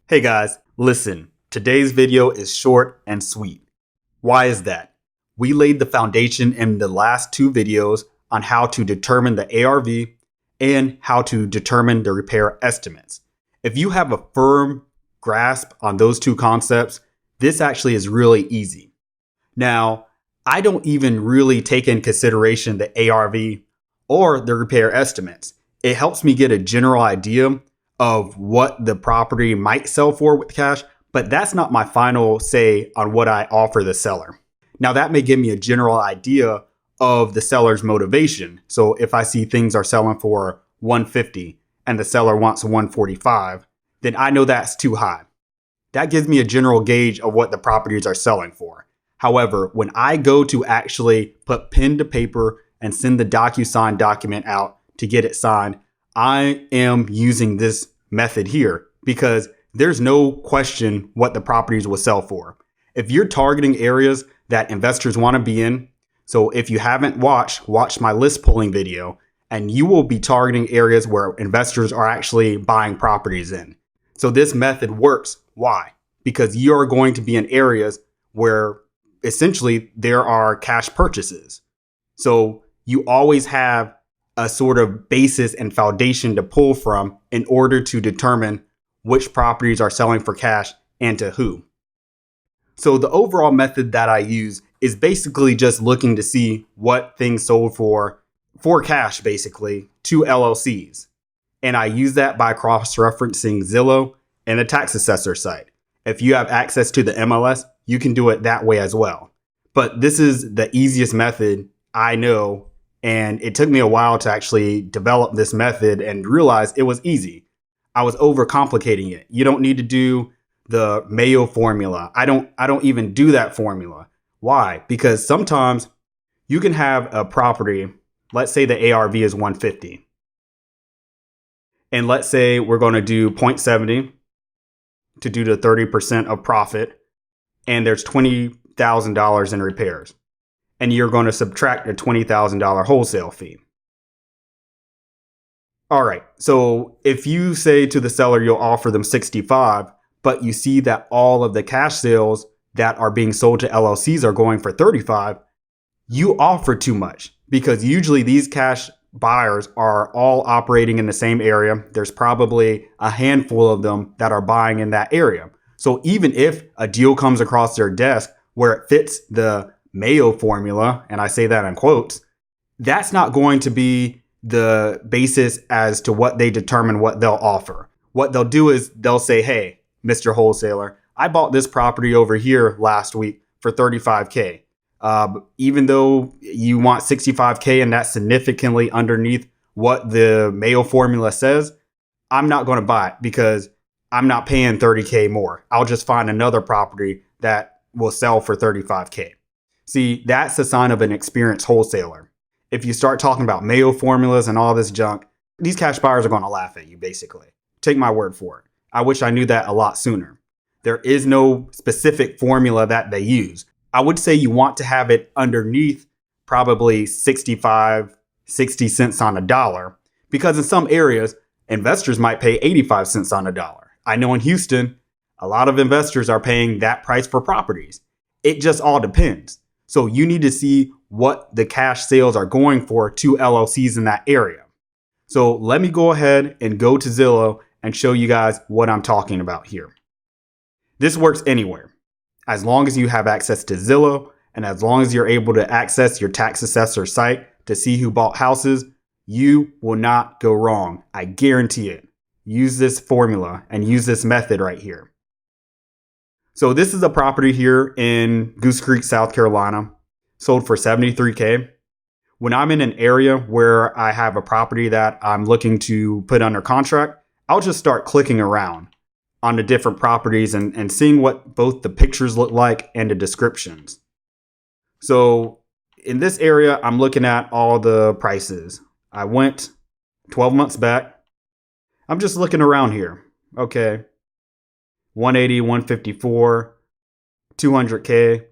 Hey guys, listen, today's video is short and sweet. Why is that? We laid the foundation in the last two videos on how to determine the ARV and how to determine the repair estimates. If you have a firm grasp on those two concepts, this actually is really easy. Now, I don't even really take in consideration the ARV or the repair estimates. It helps me get a general idea of what the property might sell for with cash, but that's not my final say on what I offer the seller. Now, that may give me a general idea of the seller's motivation. So if I see things are selling for $150 and the seller wants $145, then I know that's too high. That gives me a general gauge of what the properties are selling for. However, when I go to actually put pen to paper and send the DocuSign document out to get it signed, I am using this method here because there's no question what the properties will sell for. If you're targeting areas that investors want to be in, so if you haven't watch my list pulling video, and you will be targeting areas where investors are actually buying properties in. So this method works. Why? Because you are going to be in areas where essentially there are cash purchases. So you always have a sort of basis and foundation to pull from in order to determine which properties are selling for cash and to who. So the overall method that I use is basically just looking to see what things sold for cash, basically, to LLCs. And I use that by cross-referencing Zillow and the tax assessor site. If you have access to the MLS, you can do it that way as well. But this is the easiest method I know. And it took me a while to actually develop this method and realize it was easy. I was overcomplicating it. You don't need to do the Mayo formula. I don't even do that formula. Why? Because sometimes you can have a property, let's say the ARV is 150. And let's say we're going to do 0.70 to do the 30% of profit. And there's $20,000 in repairs. And you're going to subtract a $20,000 wholesale fee. All right. So if you say to the seller, you'll offer them 65, but you see that all of the cash sales that are being sold to LLCs are going for 35, you offer too much because usually these cash buyers are all operating in the same area. There's probably a handful of them that are buying in that area. So even if a deal comes across their desk where it fits the Mayo formula, and I say that in quotes, that's not going to be the basis as to what they determine what they'll offer. What they'll do is they'll say, hey, Mr. Wholesaler, I bought this property over here last week for $35K. Even though you want $65K and that's significantly underneath what the Mayo formula says, I'm not going to buy it because I'm not paying $30K more. I'll just find another property that will sell for $35K. See, that's a sign of an experienced wholesaler. If you start talking about Mayo formulas and all this junk, these cash buyers are going to laugh at you, basically. Take my word for it. I wish I knew that a lot sooner. There is no specific formula that they use. I would say you want to have it underneath probably 65, 60 cents on a dollar, because in some areas, investors might pay 85 cents on a dollar. I know in Houston, a lot of investors are paying that price for properties. It just all depends. So you need to see what the cash sales are going for to LLCs in that area. So let me go ahead and go to Zillow and show you guys what I'm talking about here. This works anywhere. As long as you have access to Zillow and as long as you're able to access your tax assessor site to see who bought houses, you will not go wrong. I guarantee it. Use this formula and use this method right here. So this is a property here in Goose Creek, South Carolina, sold for $73K. When I'm in an area where I have a property that I'm looking to put under contract, I'll just start clicking around on the different properties and seeing what both the pictures look like and the descriptions. So in this area, I'm looking at all the prices. I went 12 months back. I'm just looking around here. Okay. 180, 154, 200K.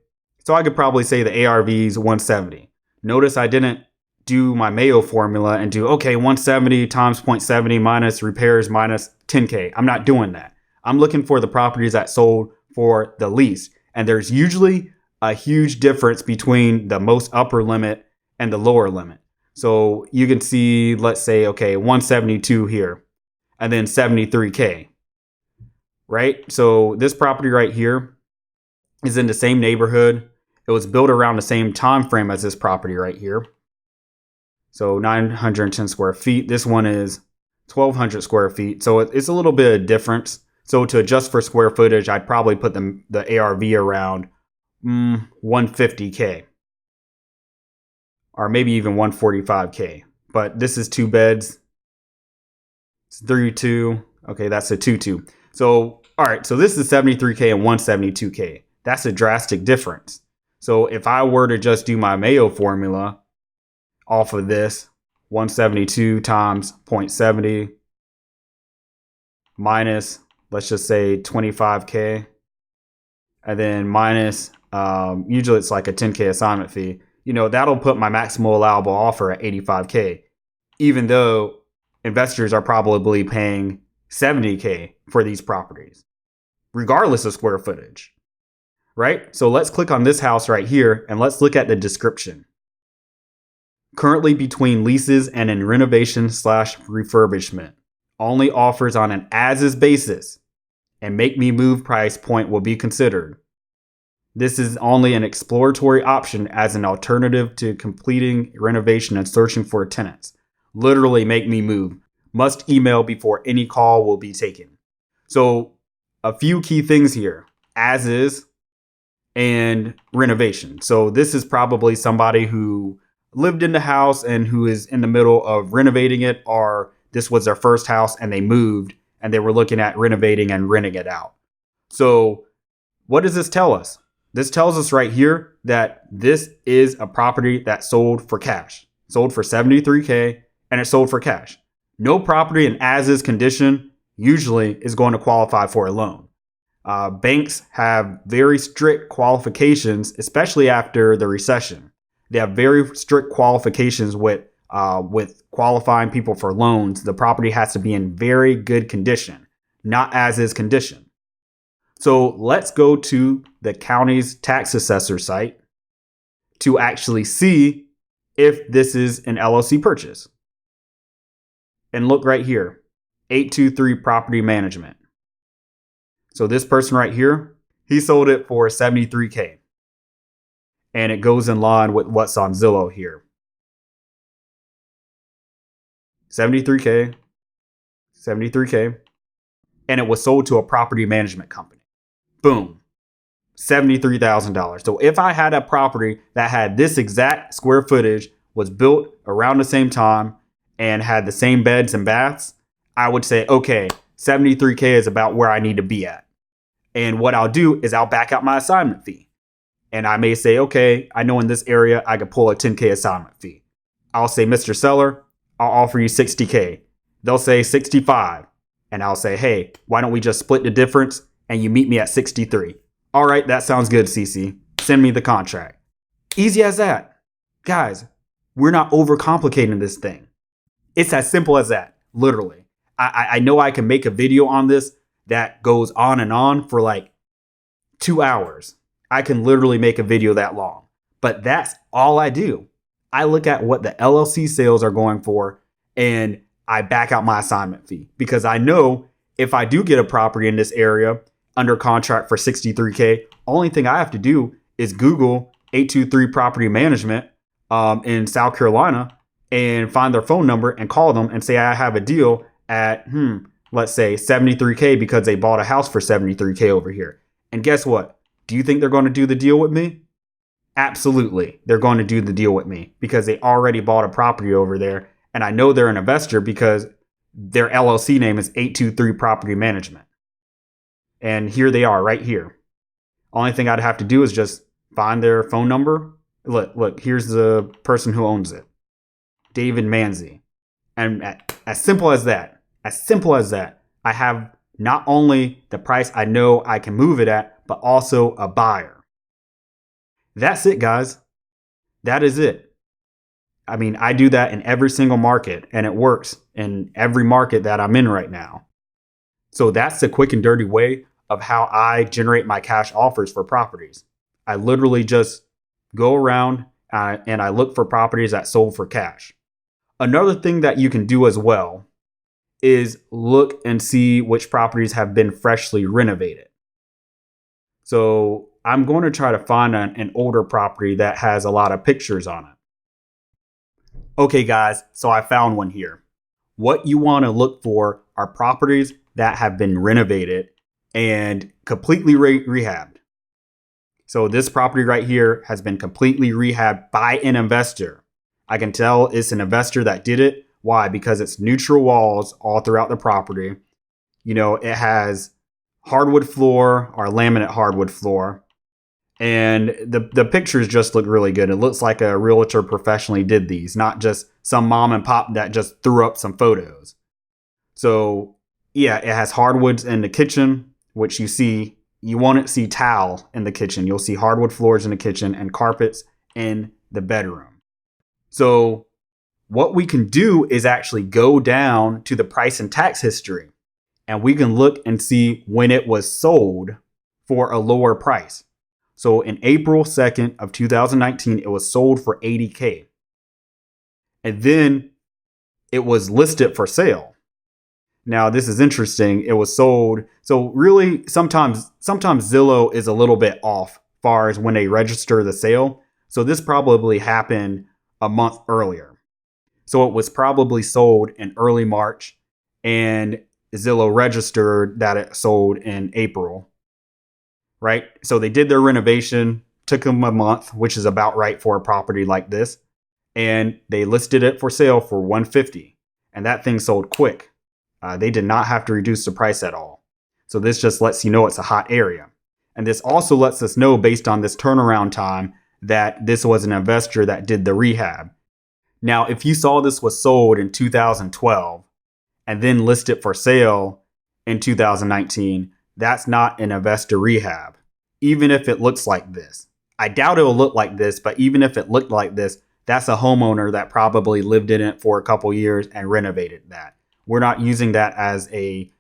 So I could probably say the ARV is 170. Notice I didn't do my Mayo formula and do, okay, 170 times 0.70 minus repairs minus 10K. I'm not doing that. I'm looking for the properties that sold for the least. And there's usually a huge difference between the most upper limit and the lower limit. So you can see, let's say, okay, 172 here and then 73K, right? So this property right here is in the same neighborhood. It was built around the same time frame as this property right here. So 910 square feet. This one is 1,200 square feet. So it's a little bit of difference. So to adjust for square footage, I'd probably put the ARV around 150K. Or maybe even 145K. But this is 2 beds. It's 3-2. Okay, that's a 2-2. So, all right. So this is 73K and 172K. That's a drastic difference. So if I were to just do my Mayo formula off of this, 172 times 0.70 minus, let's just say 25K, and then minus, usually it's like a 10K assignment fee. That'll put my maximal allowable offer at 85K, even though investors are probably paying 70K for these properties, regardless of square footage, right? So let's click on this house right here and let's look at the description. Currently between leases and in renovation/refurbishment. Only offers on an as-is basis and make me move price point will be considered. This is only an exploratory option as an alternative to completing renovation and searching for tenants. Literally make me move. Must email before any call will be taken. So a few key things here. As is and renovation. So this is probably somebody who lived in the house and who is in the middle of renovating it, or this was their first house and they moved and they were looking at renovating and renting it out. So what does this tell us? This tells us right here that this is a property that sold for cash, sold for 73K, and it sold for cash. No property in as-is condition usually is going to qualify for a loan. Banks have very strict qualifications, especially after the recession. They have very strict qualifications with qualifying people for loans. The property has to be in very good condition, not as-is condition. So let's go to the county's tax assessor site to actually see if this is an LLC purchase. And look right here, 823 Property Management. So this person right here, he sold it for 73K. And it goes in line with what's on Zillow here. 73K, 73K. And it was sold to a property management company. Boom. $73,000. So if I had a property that had this exact square footage, was built around the same time, and had the same beds and baths, I would say, okay, 73K is about where I need to be at. And what I'll do is I'll back out my assignment fee. And I may say, okay, I know in this area I could pull a 10K assignment fee. I'll say, Mr. Seller, I'll offer you 60K. They'll say 65. And I'll say, hey, why don't we just split the difference and you meet me at 63? All right, that sounds good, CC. Send me the contract. Easy as that. Guys, we're not overcomplicating this thing. It's as simple as that, literally. I know I can make a video on this that goes on and on for like 2 hours. I can literally make a video that long, but that's all I do. I look at what the LLC sales are going for and I back out my assignment fee because I know if I do get a property in this area under contract for 63K, only thing I have to do is Google 823 Property Management in South Carolina and find their phone number and call them and say I have a deal at, let's say 73K because they bought a house for 73K over here. And guess what? Do you think they're going to do the deal with me? Absolutely. They're going to do the deal with me because they already bought a property over there. And I know they're an investor because their LLC name is 823 Property Management. And here they are right here. Only thing I'd have to do is just find their phone number. Look, here's the person who owns it. David Manzi. And as simple as that, I have not only the price I know I can move it at, but also a buyer. That's it, guys. That is it. I mean, I do that in every single market and it works in every market that I'm in right now. So that's the quick and dirty way of how I generate my cash offers for properties. I literally just go around and I look for properties that sold for cash. Another thing that you can do as well is look and see which properties have been freshly renovated. So I'm going to try to find an older property that has a lot of pictures on it. Okay, guys, so I found one here. What you want to look for are properties that have been renovated and completely rehabbed. So this property right here has been completely rehabbed by an investor. I can tell it's an investor that did it. Why? Because it's neutral walls all throughout the property. You know, it has hardwood floor or laminate hardwood floor. And the pictures just look really good. It looks like a realtor professionally did these, not just some mom and pop that just threw up some photos. So yeah, it has hardwoods in the kitchen, which you won't see tile in the kitchen. You'll see hardwood floors in the kitchen and carpets in the bedroom. So what we can do is actually go down to the price and tax history, and we can look and see when it was sold for a lower price. So in April 2nd of 2019, it was sold for $80K. And then it was listed for sale. Now, this is interesting. It was sold. So really, sometimes Zillow is a little bit off as far as when they register the sale. So this probably happened a month earlier. So it was probably sold in early March, and Zillow registered that it sold in April. Right? So they did their renovation, took them a month, which is about right for a property like this. And they listed it for sale for $150. And that thing sold quick. They did not have to reduce the price at all. So this just lets you know it's a hot area. And this also lets us know, based on this turnaround time, that this was an investor that did the rehab. Now, if you saw this was sold in 2012 and then listed for sale in 2019, that's not an investor rehab, even if it looks like this. I doubt it will look like this, but even if it looked like this, that's a homeowner that probably lived in it for a couple years and renovated that. We're not using that as a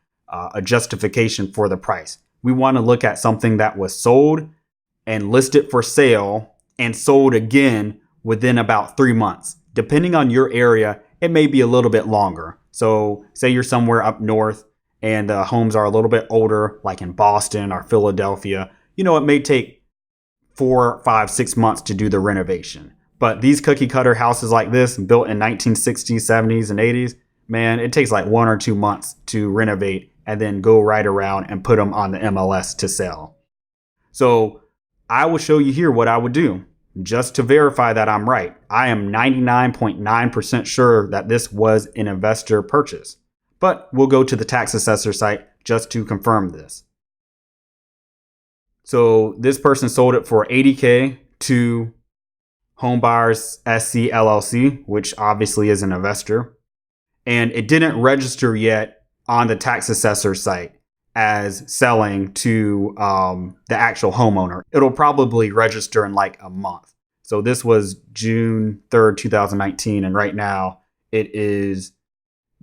justification for the price. We want to look at something that was sold and listed for sale and sold again within about 3 months. Depending on your area, it may be a little bit longer. So say you're somewhere up north and the homes are a little bit older, like in Boston or Philadelphia, it may take 4, 5, 6 months to do the renovation. But these cookie cutter houses like this, built in 1960s, 70s, and 80s, man, it takes like 1 or 2 months to renovate and then go right around and put them on the MLS to sell. So I will show you here what I would do just to verify that I'm right. I am 99.9% sure that this was an investor purchase. But we'll go to the tax assessor site just to confirm this. So this person sold it for $80K to Homebuyers SC LLC, which obviously is an investor. And it didn't register yet on the tax assessor site as selling to the actual homeowner. It'll probably register in like a month. So this was June 3rd, 2019. And right now it is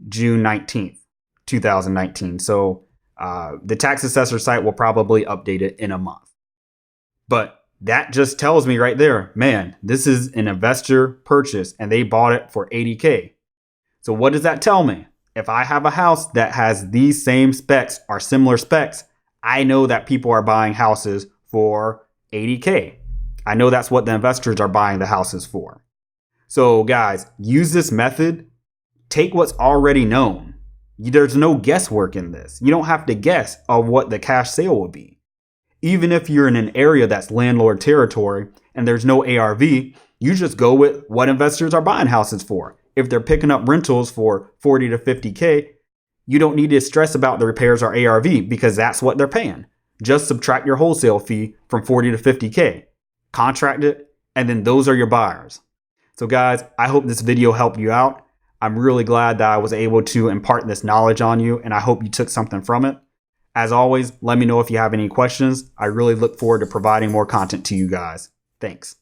June 19th, 2019. So the tax assessor site will probably update it in a month. But that just tells me right there, man, this is an investor purchase and they bought it for $80K. So what does that tell me? If I have a house that has these same specs or similar specs, I know that people are buying houses for $80K. I know that's what the investors are buying the houses for. So guys, use this method. Take what's already known. There's no guesswork in this. You don't have to guess of what the cash sale will be. Even if you're in an area that's landlord territory and there's no ARV, you just go with what investors are buying houses for. If they're picking up rentals for $40 to $50K, you don't need to stress about the repairs or ARV because that's what they're paying. Just subtract your wholesale fee from $40 to $50K, contract it, and then those are your buyers. So guys, I hope this video helped you out. I'm really glad that I was able to impart this knowledge on you, and I hope you took something from it. As always, let me know if you have any questions. I really look forward to providing more content to you guys. Thanks.